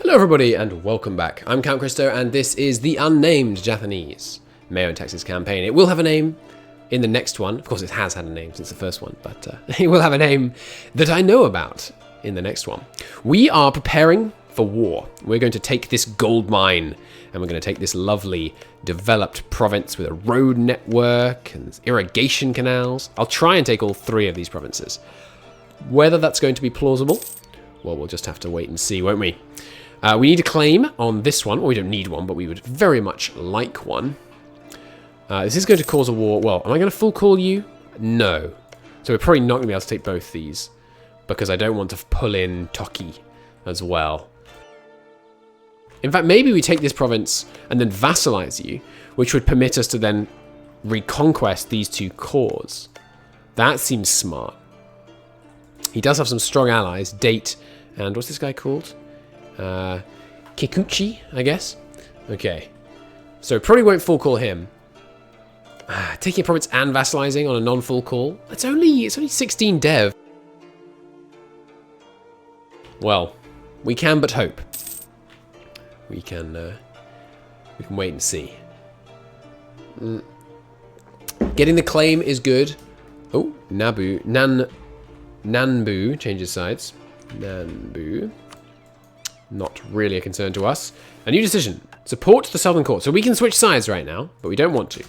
Hello everybody and welcome back. I'm Count Christo and this is the unnamed Japanese MEIOU&Taxes campaign. It will have a name in the next one. Of course it has had a name since the first one, but it will have a name that I know about in the next one. We are preparing for war. We're going to take this gold mine and we're going to take this lovely developed province with a road network and irrigation canals. I'll try and take all three of these provinces. Whether that's going to be plausible, well, we'll just have to wait and see, won't we? We need a claim on this one. Well, we don't need one, but we would very much like one. This is going to cause a war. Well, am I going to full call you? No. So we're probably not going to be able to take both these because I don't want to pull in Toki as well. In fact, maybe we take this province and then vassalize you, which would permit us to then reconquest these two cores. That seems smart. He does have some strong allies, Date, and what's this guy called? Kikuchi, I guess. Okay. So probably won't full call him. Taking a province and vassalizing on a non-full call. It's only 16 dev. Well, we can but hope. We can wait and see. Getting the claim is good. Oh, Nanbu changes sides. Nanbu. Not really a concern to us. A new decision. Support the Southern Court. So we can switch sides right now, but we don't want to.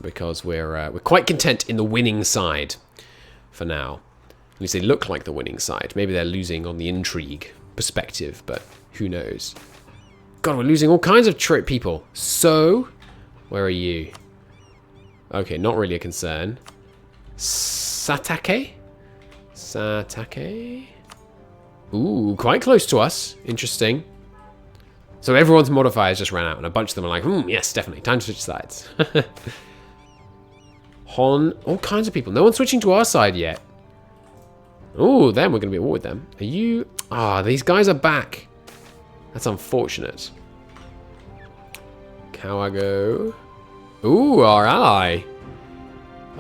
Because we're quite content in the winning side for now. At least they look like the winning side. Maybe they're losing on the intrigue perspective, but who knows. God, we're losing all kinds of people. So, where are you? Okay, not really a concern. Satake? Satake? Ooh, quite close to us. Interesting. So everyone's modifiers just ran out, and a bunch of them are like, yes, definitely. Time to switch sides. Hon, all kinds of people. No one's switching to our side yet. Ooh, then we're going to be at war with them. Are you... these guys are back. That's unfortunate. Kawago. Ooh, our ally.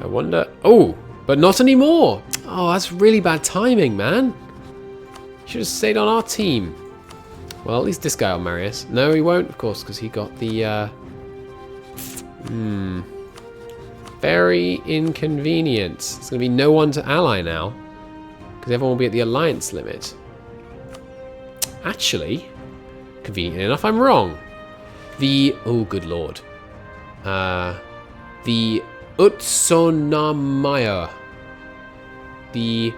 I wonder... Oh, but not anymore. Oh, that's really bad timing, man. Should have stayed on our team. Well, at least this guy will marry us. No, he won't, of course, because he got the... Very inconvenient. There's going to be no one to ally now. Because everyone will be at the alliance limit. Actually, conveniently enough, I'm wrong. Oh, good lord. The Utsunomiya. The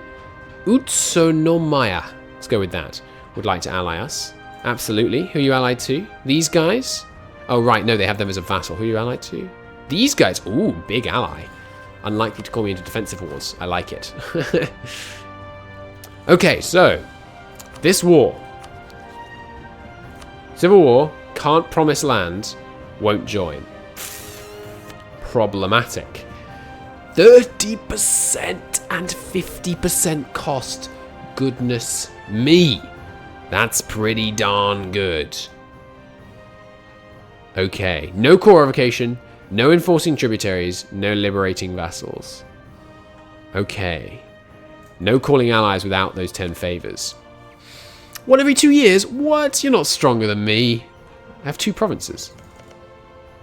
Utsunomiya. Let's go with that. Would like to ally us. Absolutely. Who are you allied to? These guys? Oh, right. No, they have them as a vassal. Who are you allied to? These guys. Ooh, big ally. Unlikely to call me into defensive wars. I like it. Okay, so. This war. Civil war. Can't promise land. Won't join. Problematic. 30% and 50% cost. Goodness me. That's pretty darn good. Okay. No core revocation. No enforcing tributaries. No liberating vassals. Okay. No calling allies without those 10 favors. One every 2 years? What? You're not stronger than me. I have 2 provinces.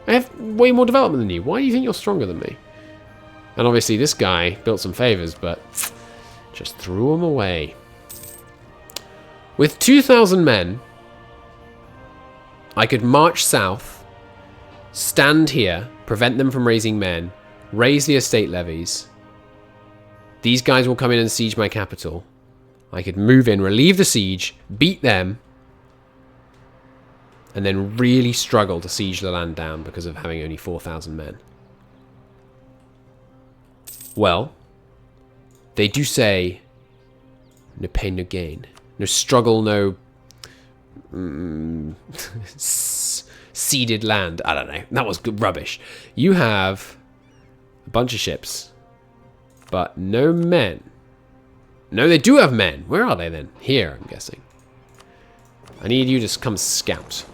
I have way more development than you. Why do you think you're stronger than me? And obviously this guy built some favors, but just threw them away. With 2,000 men, I could march south, stand here, prevent them from raising men, raise the estate levies. These guys will come in and siege my capital. I could move in, relieve the siege, beat them, and then really struggle to siege the land down because of having only 4,000 men. Well, they do say, no pain, no gain. No struggle, no ceded land. I don't know. That was good rubbish. You have a bunch of ships, but no men. No, they do have men. Where are they then? Here, I'm guessing. I need you to come scout.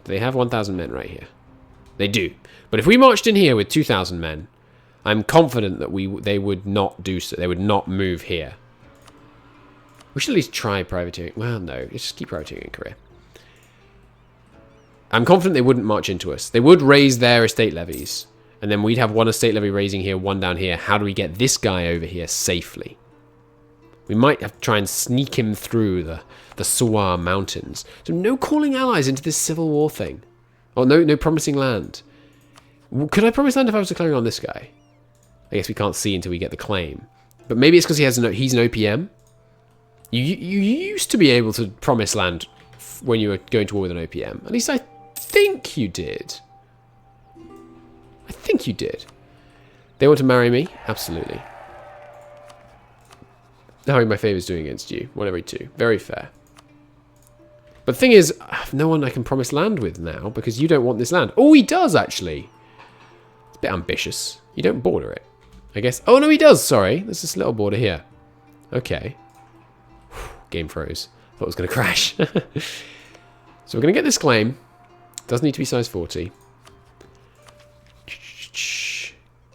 They have 1,000 men right here. They do. But if we marched in here with 2,000 men, I'm confident that they would not do so. They would not move here. We should at least try privateering. Well, no. Let's just keep privateering in Korea. I'm confident they wouldn't march into us. They would raise their estate levies. And then we'd have one estate levy raising here, one down here. How do we get this guy over here safely? We might have to try and sneak him through the Suwa Mountains. So no calling allies into this civil war thing. Oh, no promising land. Could I promise land if I was declaring on this guy? I guess we can't see until we get the claim. But maybe it's because he's an OPM. You used to be able to promise land when you were going to war with an OPM. At least I think you did. I think you did. They want to marry me? Absolutely. How are my favours doing against you? 1 every 2. Very fair. But the thing is, I have no one I can promise land with now because you don't want this land. Oh, he does, actually. It's a bit ambitious. You don't border it, I guess. Oh, no, he does. Sorry. There's this little border here. Okay. Game froze. Thought it was going to crash. So we're going to get this claim. Does need to be size 40.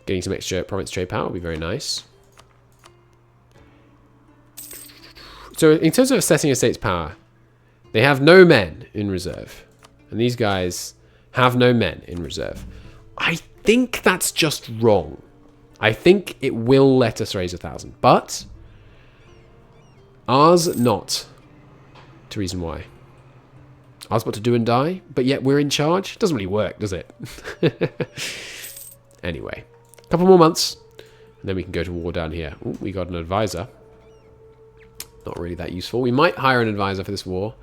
Getting some extra province trade power will be very nice. So in terms of assessing a state's power, they have no men in reserve. And these guys have no men in reserve. I think that's just wrong. I think it will let us raise 1,000. But ours not. To reason why. Ours but to do and die, but yet we're in charge? Doesn't really work, does it? Anyway. A couple more months. And then we can go to war down here. Ooh, we got an advisor. Not really that useful. We might hire an advisor for this war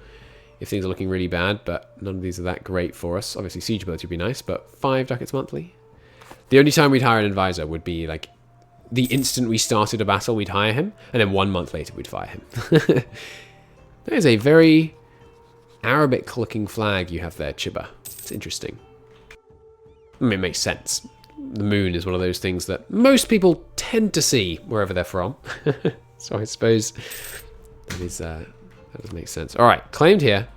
if things are looking really bad, but none of these are that great for us. Obviously, siege ability would be nice, but 5 ducats monthly. The only time we'd hire an advisor would be like the instant we started a battle, we'd hire him, and then 1 month later, we'd fire him. That is a very Arabic-looking flag you have there, Chiba. It's interesting. I mean, it makes sense. The moon is one of those things that most people tend to see wherever they're from. So I suppose that is that does make sense. All right, claimed here.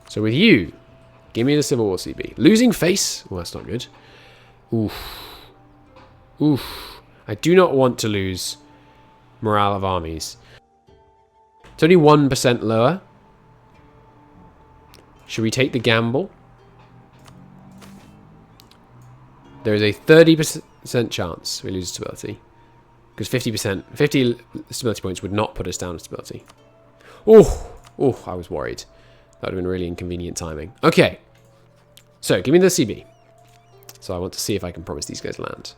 So with you, give me the Civil War CB. Losing face. Well, that's not good. Oof. Oof. I do not want to lose morale of armies. It's only 1% lower. Should we take the gamble? There is a 30% chance we lose stability. Because 50 stability points would not put us down to stability. Oh, I was worried. That would have been really inconvenient timing. Okay. So, give me the CB. So I want to see if I can promise these guys land.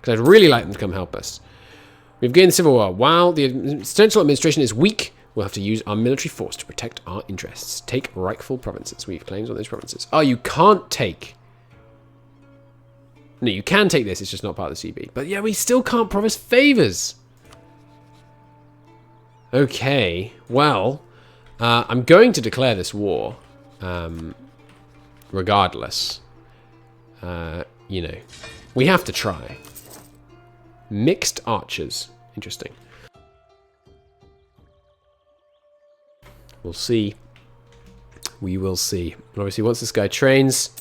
Because I'd really like them to come help us. We've gained the Civil War. While the central administration is weak, we'll have to use our military force to protect our interests. Take rightful provinces. We have claims on those provinces. Oh, you can't take... No, you can take this. It's just not part of the CB. But yeah, we still can't promise favors. Okay. Well, I'm going to declare this war. Regardless. You know. We have to try. Mixed archers. Interesting. We'll see. We will see. And obviously, once this guy trains,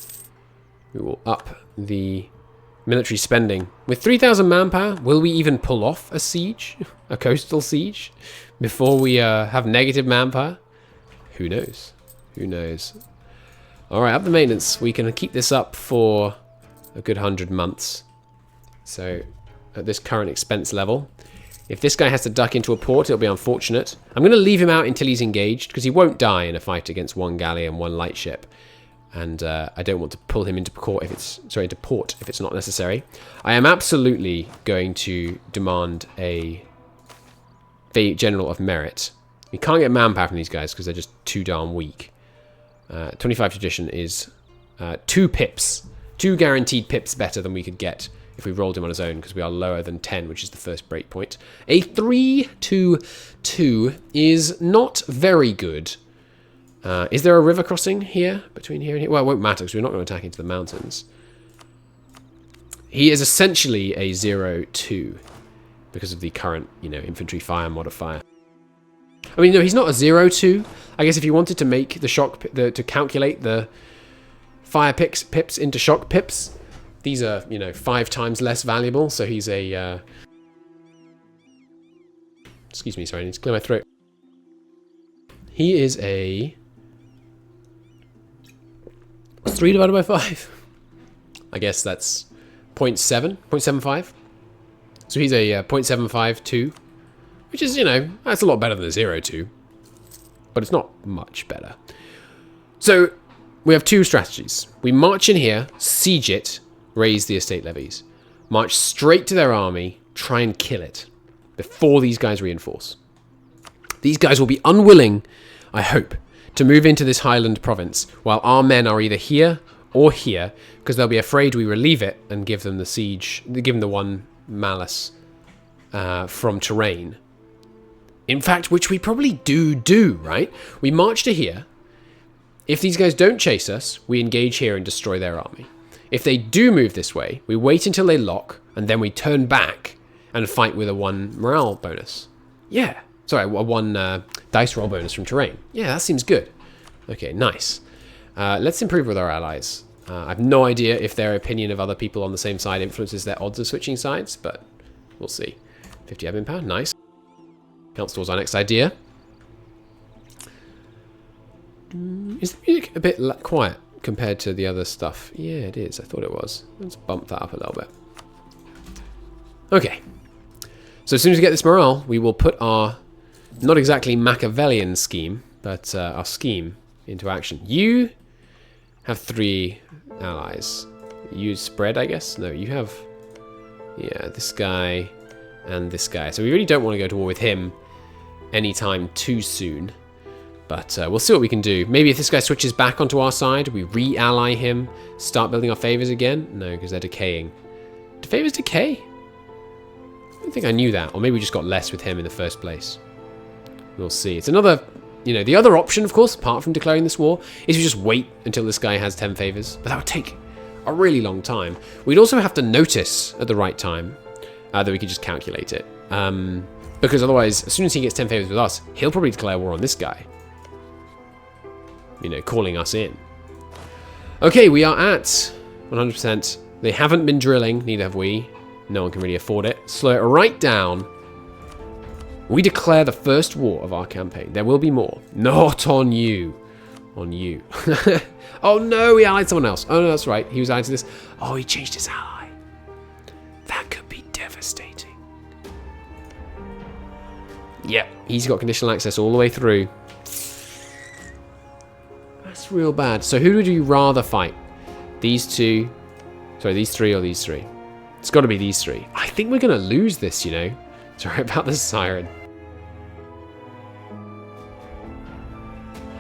we will up the military spending. With 3,000 manpower, will we even pull off a siege? A coastal siege? Before we have negative manpower? Who knows? Who knows? Alright, up the maintenance. We can keep this up for a good 100 months. So, at this current expense level, if this guy has to duck into a port, it'll be unfortunate. I'm going to leave him out until he's engaged, because he won't die in a fight against 1 galley and 1 light ship. And I don't want to pull him into port if it's not necessary. I am absolutely going to demand a general of merit. We can't get manpower from these guys because they're just too darn weak. 25 tradition is 2 pips. 2 guaranteed pips better than we could get if we rolled him on his own, because we are lower than 10, which is the first break point. A 3-2-2 is not very good. Is there a river crossing here? Between here and here? Well, it won't matter because we're not going to attack into the mountains. He is essentially a 0-2 because of the current, infantry fire modifier. I mean, no, he's not a 0-2. I guess if you wanted to make the shock, to calculate the fire pips into shock pips, these are, 5 times less valuable. So he's a... Excuse me, sorry, I need to clear my throat. He is a 3 divided by 5. I guess that's 0.75. So he's a 0.752, which is, you know, that's a lot better than a 0.2. But it's not much better. So we have two strategies. We march in here, siege it, raise the estate levies. March straight to their army, try and kill it before these guys reinforce. These guys will be unwilling, I hope, to move into this highland province while our men are either here or here, because they'll be afraid we relieve it and give them the siege, give them the one malice from terrain. In fact, which we probably do, right? We march to here. If these guys don't chase us, we engage here and destroy their army. If they do move this way, we wait until they lock, and then we turn back and fight with a 1 morale bonus. Yeah. Sorry, a 1 dice roll bonus from terrain. Yeah, that seems good. Okay, nice. Let's improve with our allies. I have no idea if their opinion of other people on the same side influences their odds of switching sides, but we'll see. 50 admin power, nice. Count stores our next idea. Is the music a bit quiet compared to the other stuff? Yeah, it is. I thought it was. Let's bump that up a little bit. Okay. So as soon as we get this morale, we will put our, not exactly Machiavellian scheme, but our scheme into action. You have 3 allies. You spread, I guess? No, you have, yeah, this guy and this guy. So we really don't want to go to war with him anytime too soon. But we'll see what we can do. Maybe if this guy switches back onto our side, we re-ally him, start building our favors again. No, because they're decaying. Do favors decay? I don't think I knew that. Or maybe we just got less with him in the first place. We'll see. It's another, you know, the other option, of course, apart from declaring this war, is we just wait until this guy has 10 favors. But that would take a really long time. We'd also have to notice at the right time that we could just calculate it. Because otherwise, as soon as he gets 10 favors with us, he'll probably declare war on this guy. You know, calling us in. Okay, we are at 100%. They haven't been drilling, neither have we. No one can really afford it. Slow it right down. We declare the first war of our campaign. There will be more. Not on you. On you. Oh no, he allied someone else. Oh no, that's right. He was allied to this. Oh, he changed his ally. That could be devastating. Yep, he's got conditional access all the way through. That's real bad. So who would you rather fight? These two? Sorry, these 3 or these 3? It's got to be these 3. I think we're going to lose this, you know. Sorry about the siren.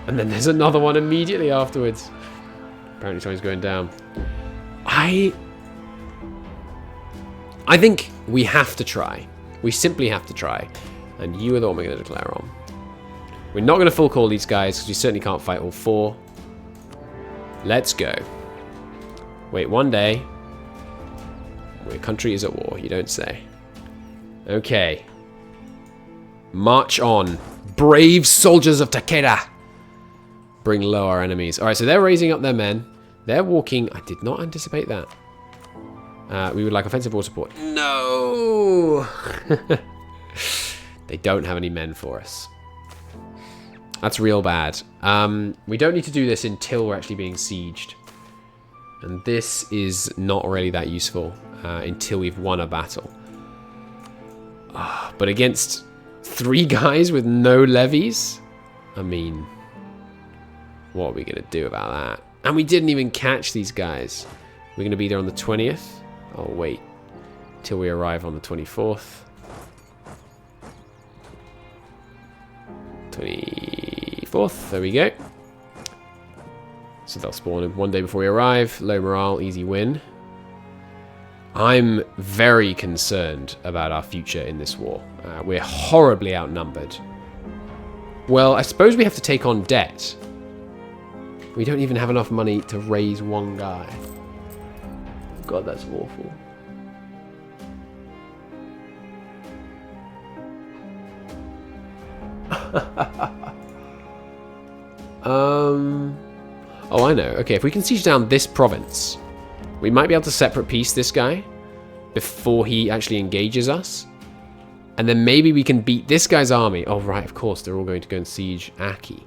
And then there's another one immediately afterwards. Apparently something's going down. I think we have to try. We simply have to try. And you are the one we're going to declare on. We're not going to full call these guys because we certainly can't fight all 4. Let's go. Wait one day. Your country is at war, you don't say. Okay. March on. Brave soldiers of Takeda. Bring low our enemies. Alright, so they're raising up their men. They're walking. I did not anticipate that. We would like offensive war support. No! They don't have any men for us. That's real bad. We don't need to do this until we're actually being sieged. And this is not really that useful until we've won a battle. But against 3 guys with no levies? I mean, what are we going to do about that? And we didn't even catch these guys. We're going to be there on the 20th. I'll wait till we arrive on the 24th. 24th, there we go. So they'll spawn in 1 day before we arrive. Low morale, easy win. I'm very concerned about our future in this war. We're horribly outnumbered. Well, I suppose we have to take on debt. We don't even have enough money to raise 1 guy. God, that's awful. Oh, I know. Okay, if we can siege down this province, we might be able to separate piece this guy before he actually engages us. And then maybe we can beat this guy's army. Oh, right, of course. They're all going to go and siege Aki.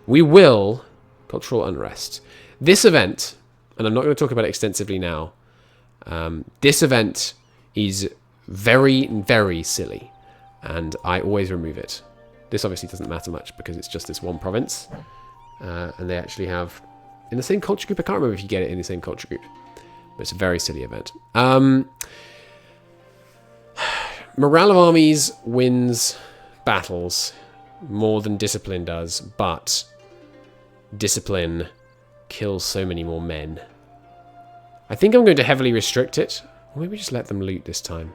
We will... Cultural unrest. This event, and I'm not going to talk about it extensively now, this event is very, very silly, and I always remove it. This obviously doesn't matter much because it's just this one province, and they actually have, in the same culture group, I can't remember if you get it in the same culture group, but it's a very silly event. Morale of armies wins battles more than discipline does, but discipline kills so many more men. I think I'm going to heavily restrict it. Or maybe just let them loot this time.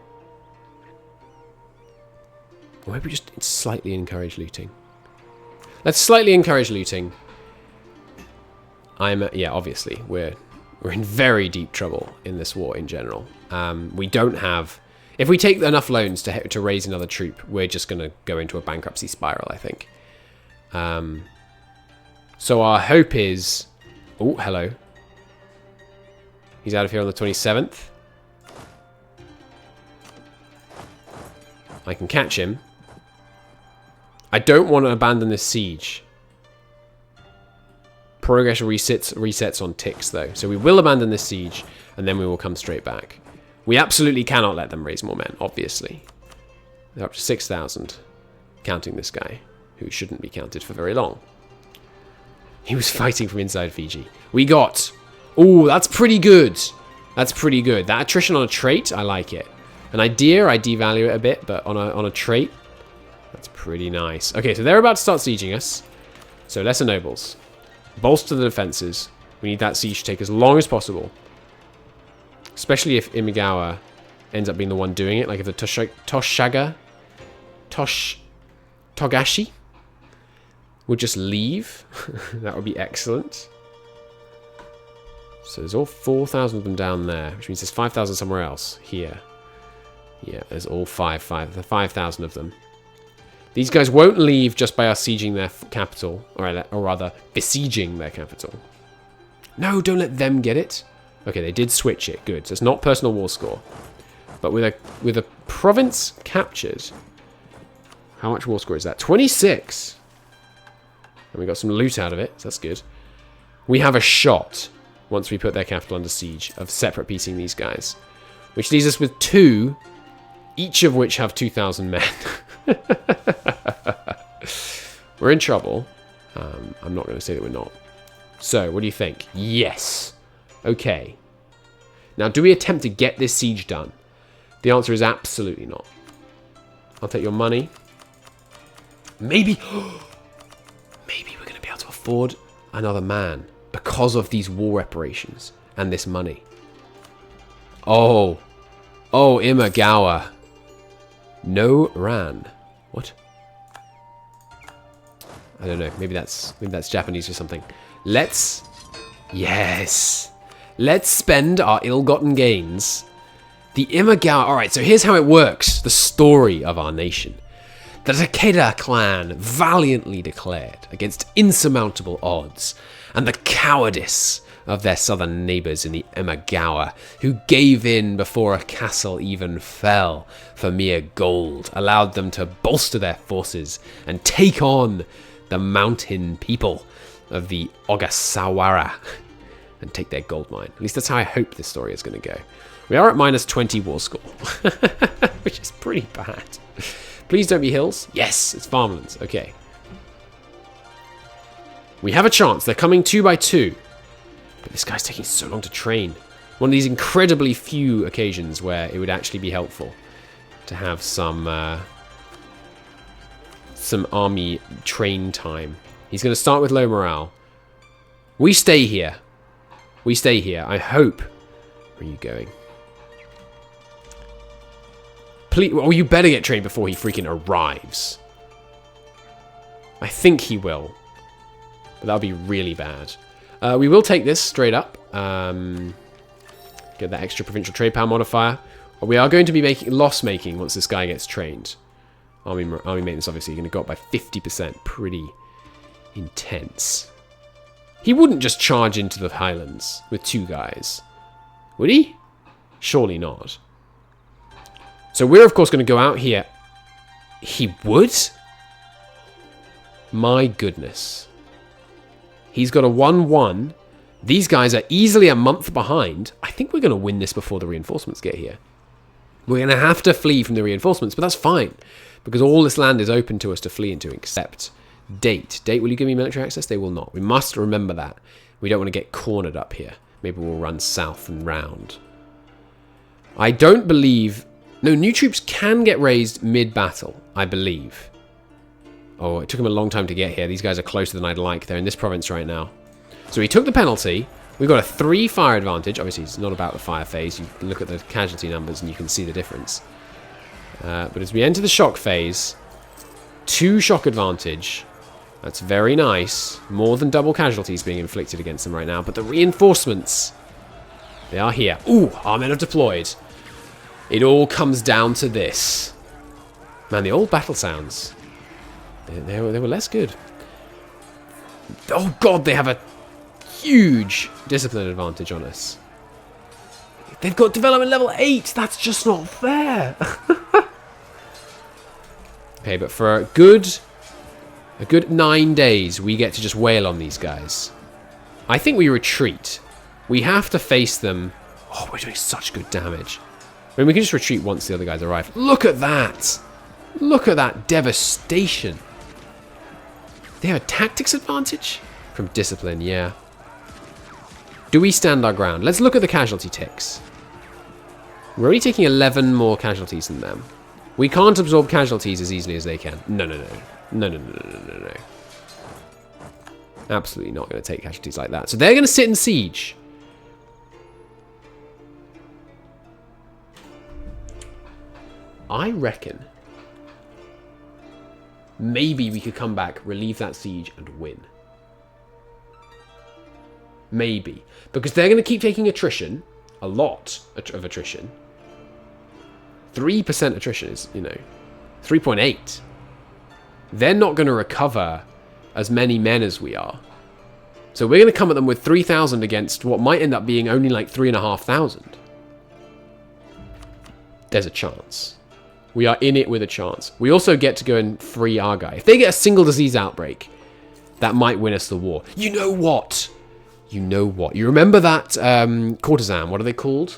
Or maybe just slightly encourage looting. Let's slightly encourage looting. Yeah, obviously, we're in very deep trouble in this war in general. We don't have... If we take enough loans to raise another troop, we're just going to go into a bankruptcy spiral, I think. So our hope is... Oh, hello. He's out of here on the 27th. I can catch him. I don't want to abandon this siege. Progress resets on ticks, though. So we will abandon this siege, and then we will come straight back. We absolutely cannot let them raise more men, obviously. They're up to 6,000, counting this guy, who shouldn't be counted for very long. He was fighting from inside Fiji. We got... Ooh, that's pretty good. That's pretty good. That attrition on a trait, I like it. An idea, I devalue it a bit, but on a trait, that's pretty nice. Okay, so they're about to start sieging us. So lesser nobles. Bolster the defenses. We need that siege to take as long as possible. Especially if Imagawa ends up being the one doing it. Like if the Togashi would just leave. That would be excellent. So there's all 4,000 of them down there, which means there's 5,000 somewhere else. Here. Yeah, there's all 5,000 of them. These guys won't leave just by us sieging their capital, or rather, besieging their capital. No, don't let them get it. Okay, they did switch it. Good. So it's not personal war score. But with a province captured, how much war score is that? 26! And we got some loot out of it, so that's good. We have a shot, once we put their capital under siege, of separate piecing these guys. Which leaves us with 2, each of which have 2,000 men. We're in trouble. I'm not going to say that we're not. So, what do you think? Yes. Okay. Now, do we attempt to get this siege done? The answer is absolutely not. I'll take your money. Maybe... Maybe we're going to be able to afford another man because of these war reparations and this money. Oh. Oh, Imagawa. No ran. What? I don't know. Maybe that's Japanese or something. Let's... Yes. Let's spend our ill-gotten gains. The Imagawa... Alright, so here's how it works. The story of our nation. The Takeda clan valiantly declared against insurmountable odds, and the cowardice of their southern neighbours in the Imagawa, who gave in before a castle even fell for mere gold, allowed them to bolster their forces and take on the mountain people of the Ogasawara and take their gold mine. At least that's how I hope this story is going to go. We are at minus 20 war score, which is pretty bad. Please don't be hills. Yes, it's farmlands. Okay. We have a chance. They're coming 2 by 2. But this guy's taking so long to train. One of these incredibly few occasions where it would actually be helpful to have some army train time. He's going to start with low morale. We stay here. We stay here. I hope. Where are you going? Please, oh, you better get trained before he freaking arrives. I think he will. But that'll be really bad. We will take this straight up. Get that extra provincial trade power modifier. We are going to be making loss-making once this guy gets trained. Army maintenance obviously going to go up by 50%. Pretty intense. He wouldn't just charge into the Highlands with 2 guys. Would he? Surely not. So we're, of course, going to go out here. He would? My goodness. He's got a 1-1. These guys are easily a month behind. I think we're going to win this before the reinforcements get here. We're going to have to flee from the reinforcements, but that's fine. Because all this land is open to us to flee into, except Date. Date, will you give me military access? They will not. We must remember that. We don't want to get cornered up here. Maybe we'll run south and round. I don't believe... No, new troops can get raised mid-battle, I believe. Oh, it took him a long time to get here. These guys are closer than I'd like. They're in this province right now. So he took the penalty. We've got a 3 fire advantage. Obviously, it's not about the fire phase. You look at the casualty numbers and you can see the difference. But as we enter the shock phase, 2 shock advantage. That's very nice. More than double casualties being inflicted against them right now. But the reinforcements, they are here. Ooh, our men have deployed. It all comes down to this. Man, the old battle sounds, they were less good. Oh god, they have a huge discipline advantage on us. They've got development level 8. That's just not fair. Okay, but for a good 9 days, we get to just wail on these guys. I think we retreat. We have to face them. Oh, we're doing such good damage. I mean, we can just retreat once the other guys arrive. Look at that. Look at that devastation. They have a tactics advantage? From discipline, yeah. Do we stand our ground? Let's look at the casualty ticks. We're only taking 11 more casualties than them. We can't absorb casualties as easily as they can. No. Absolutely not going to take casualties like that. So they're going to sit in siege. I reckon maybe we could come back, relieve that siege, and win. Maybe. Because they're going to keep taking attrition. A lot of attrition. 3% attrition is, 3.8. They're not going to recover as many men as we are. So we're going to come at them with 3,000 against what might end up being only like 3,500. There's a chance. We are in it with a chance. We also get to go and free our guy. If they get a single disease outbreak, that might win us the war. You know what? You know what? You remember that courtesan? What are they called?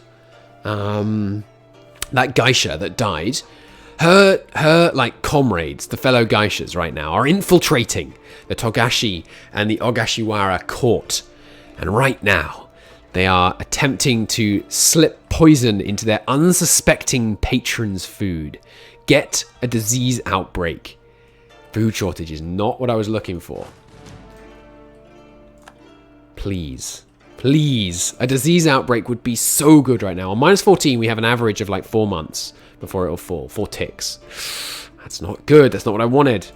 That geisha that died. Her like comrades, the fellow geishas right now, are infiltrating the Togashi and the Ogashiwara court. And right now, they are attempting to slip poison into their unsuspecting patrons' food. Get a disease outbreak. Food shortage is not what I was looking for. Please. Please. A disease outbreak would be so good right now. On -14, we have an average of like 4 months before it'll fall. 4 ticks. That's not good. That's not what I wanted.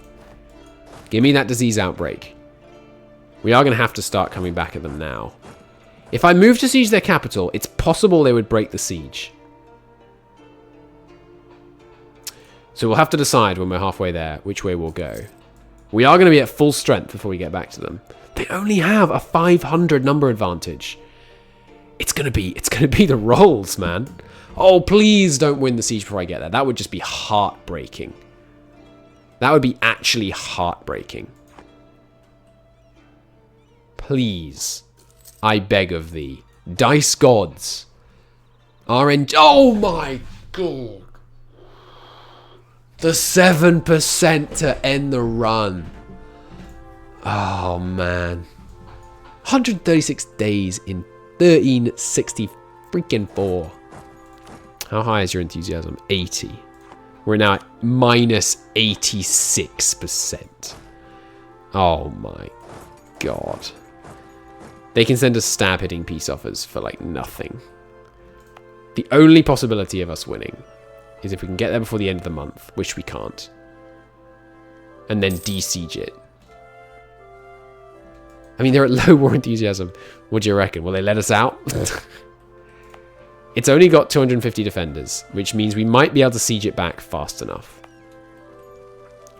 Give me that disease outbreak. We are going to have to start coming back at them now. If I move to siege their capital, it's possible they would break the siege. So we'll have to decide when we're halfway there which way we'll go. We are going to be at full strength before we get back to them. They only have a 500 number advantage. It's going to be the rolls, man. Oh, please don't win the siege before I get there. That would just be heartbreaking. That would be actually heartbreaking. Please. I beg of thee. Dice gods. Oh my god. The 7% to end the run. Oh man. 136 days in 1360 freaking 4. How high is your enthusiasm? 80. We're now at minus 86%. Oh my god. They can send us stab hitting peace offers for like nothing. The only possibility of us winning is if we can get there before the end of the month, which we can't. And then de-siege it. I mean, they're at low war enthusiasm. What do you reckon? Will they let us out? It's only got 250 defenders, which means we might be able to siege it back fast enough.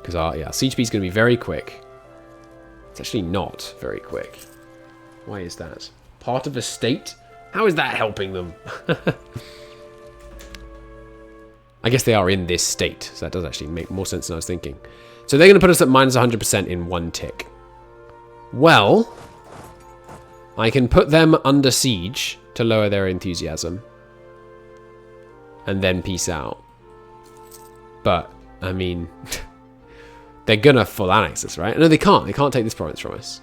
Because our siege speed is going to be very quick. It's actually not very quick. Why is that? Part of a state? How is that helping them? I guess they are in this state, so that does actually make more sense than I was thinking. So they're going to put us at minus 100% in 1 tick. Well, I can put them under siege to lower their enthusiasm. And then peace out. But, I mean, they're going to full annex us, right? No, they can't. They can't take this province from us.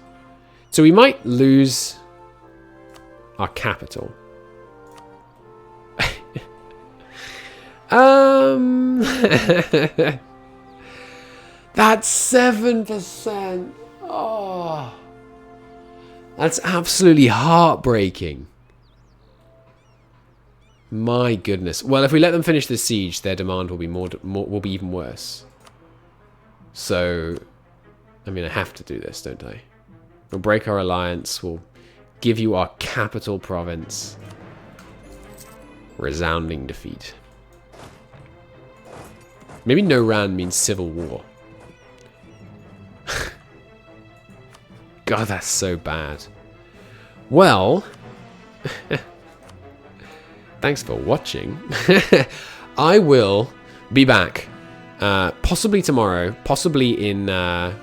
So we might lose our capital. That's 7%. Oh, that's absolutely heartbreaking. My goodness. Well, if we let them finish this siege, their demand will be will be even worse. So, I mean, I have to do this, don't I? We'll break our alliance. We'll give you our capital province. Resounding defeat. Maybe no Ran means civil war. God, that's so bad. Well, thanks for watching. I will be back possibly tomorrow, possibly in 4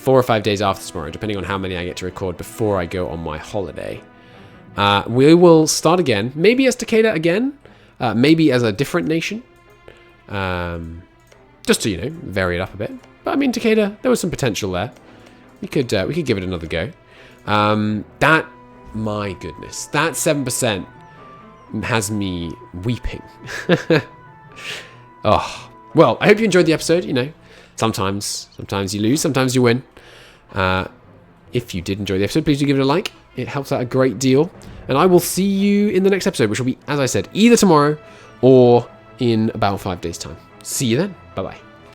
or 5 days after tomorrow, depending on how many I get to record before I go on my holiday. We will start again, maybe as Takeda again, maybe as a different nation. Just to, you know, vary it up a bit. But I mean, Takeda, there was some potential there. We could give it another go. That, my goodness, that 7% has me weeping. Oh, well, I hope you enjoyed the episode. You know, sometimes you lose, sometimes you win. If you did enjoy the episode, please do give it a like. It helps out a great deal. And I will see you in the next episode, which will be, as I said, either tomorrow or in about 5 days' time. See you then. Bye-bye.